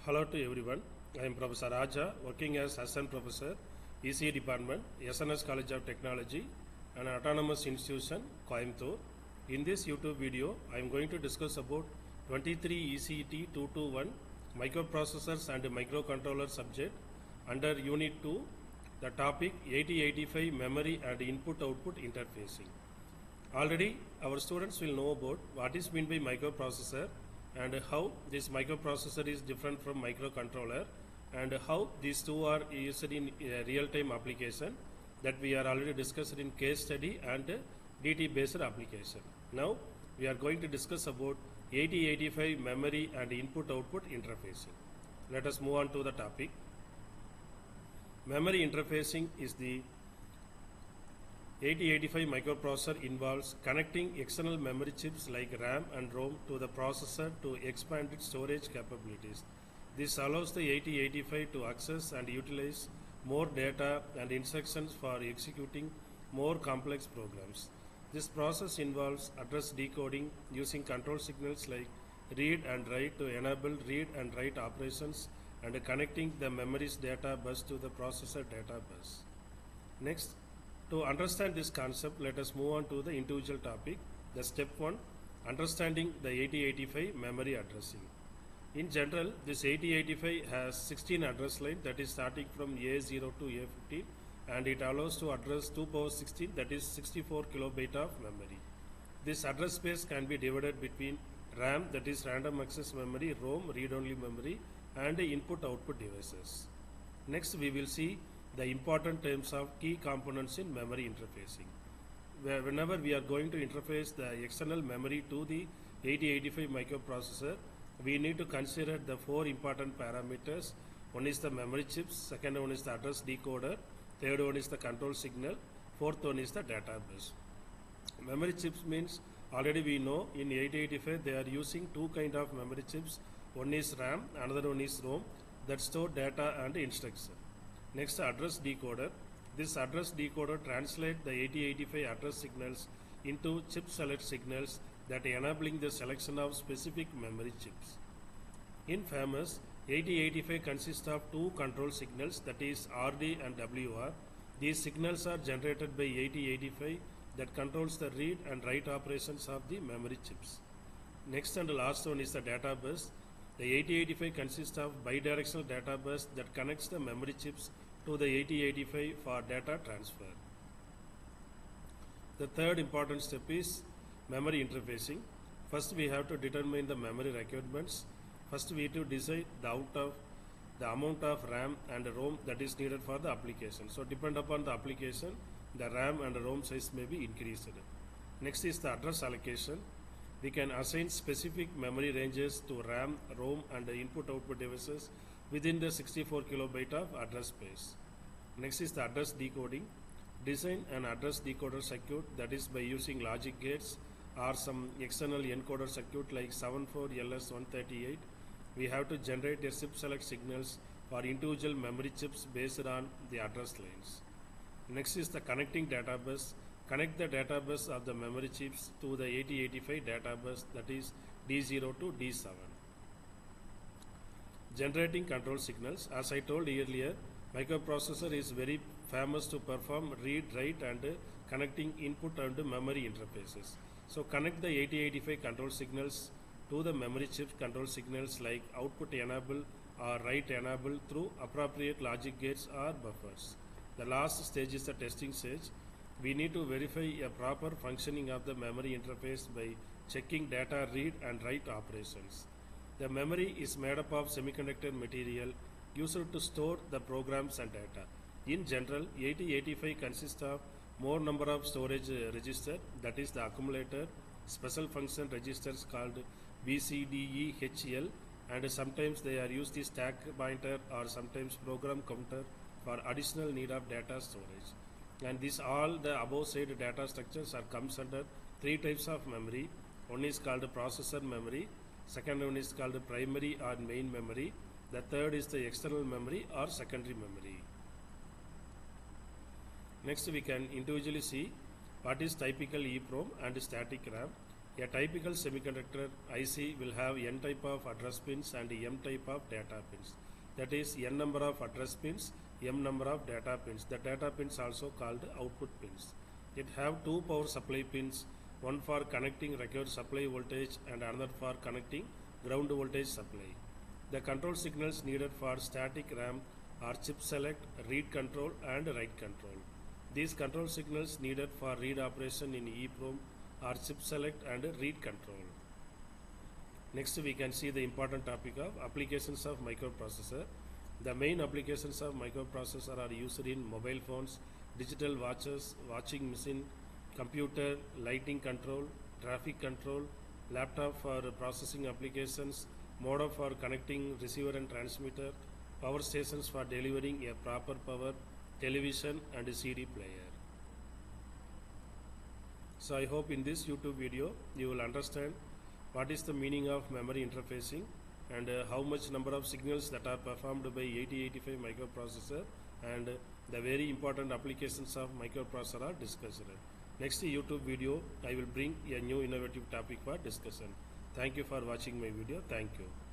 Hello to everyone. I am Professor Raja, working as Assistant Professor, ECE Department, SNS College of Technology, an autonomous institution, Coimbatore. In this YouTube video, I am going to discuss about 23 ECET 221 Microprocessors and Microcontroller subject under Unit 2, the topic 8085 Memory and Input-Output Interfacing. Already, our students will know about what is meant by microprocessor and how this microprocessor is different from microcontroller and how these two are used in real-time application that we are already discussed in case study and DT based application. Now we are going to discuss about 8085 memory and input-output interfacing. Let us move on to the topic. Memory interfacing is the 8085 microprocessor involves connecting external memory chips like RAM and ROM to the processor to expand its storage capabilities. This allows the 8085 to access and utilize more data and instructions for executing more complex programs. This process involves address decoding using control signals like read and write to enable read and write operations and connecting the memory's data bus to the processor data bus. Next, to understand this concept, let us move on to the individual topic. The step 1, understanding the 8085 memory addressing. In general, this 8085 has 16 address lines, that is starting from A0 to A15, and it allows to address 2 power 16, that is 64 kilobyte of memory. This address space can be divided between RAM, that is random access memory, ROM, read-only memory, and input-output devices. Next, we will see the important terms of key components in memory interfacing. Whenever we are going to interface the external memory to the 8085 microprocessor, we need to consider the 4 important parameters. One is the memory chips, second one is the address decoder, third one is the control signal, fourth one is the data bus. Memory chips means already we know in 8085 they are using 2 kind of memory chips. One is RAM, another one is ROM that store data and instruction. Next, address decoder. This address decoder translates the 8085 address signals into chip select signals that enabling the selection of specific memory chips. In famous, 8085 consists of 2 control signals, that is RD and WR. These signals are generated by 8085 that controls the read and write operations of the memory chips. Next and last one is the data bus. The 8085 consists of bidirectional data bus that connects the memory chips to the 8085 for data transfer. The third important step is memory interfacing. First, we have to determine the memory requirements. First, we have to decide the amount of RAM and ROM that is needed for the application. So, depend upon the application, the RAM and ROM size may be increased. Next is the address allocation. We can assign specific memory ranges to RAM, ROM and input-output devices within the 64 kilobyte of address space. Next is the address decoding. Design an address decoder circuit, that is by using logic gates or some external encoder circuit like 74LS138. We have to generate a chip select signals for individual memory chips based on the address lanes. Next is the connecting data bus. Connect the data bus of the memory chips to the 8085 data bus, that is D0 to D7. Generating control signals. As I told earlier, microprocessor is very famous to perform read, write and connecting input and memory interfaces. So connect the 8085 control signals to the memory chips control signals like output enable or write enable through appropriate logic gates or buffers. The last stage is the testing stage. We need to verify a proper functioning of the memory interface by checking data read and write operations. The memory is made up of semiconductor material used to store the programs and data. In general, 8085 consists of more number of storage registers, that is the accumulator, special function registers called BCDEHL, and sometimes they are used as stack pointer or sometimes program counter for additional need of data storage. And this all the above said data structures are comes under 3 types of memory. One is called processor memory, second one is called primary or main memory, the third is the external memory or secondary memory. Next, we can individually see what is typical EEPROM and static RAM. A typical semiconductor IC will have n type of address pins and m type of data pins. That is n number of address pins, m number of data pins. The data pins also called output pins. It have two power supply pins, one for connecting required supply voltage and another for connecting ground voltage supply. The control signals needed for static RAM are chip select, read control and write control. These control signals needed for read operation in EEPROM are chip select and read control. Next we can see the important topic of applications of microprocessor. The main applications of microprocessor are used in mobile phones, digital watches, washing machine, computer, lighting control, traffic control, laptop for processing applications, modem for connecting receiver and transmitter, power stations for delivering a proper power, television and CD player. So I hope in this YouTube video you will understand what is the meaning of memory interfacing and how much number of signals that are performed by 8085 microprocessor and the very important applications of microprocessor are discussed. Next YouTube video I will bring a new innovative topic for discussion. Thank you for watching my video. Thank you.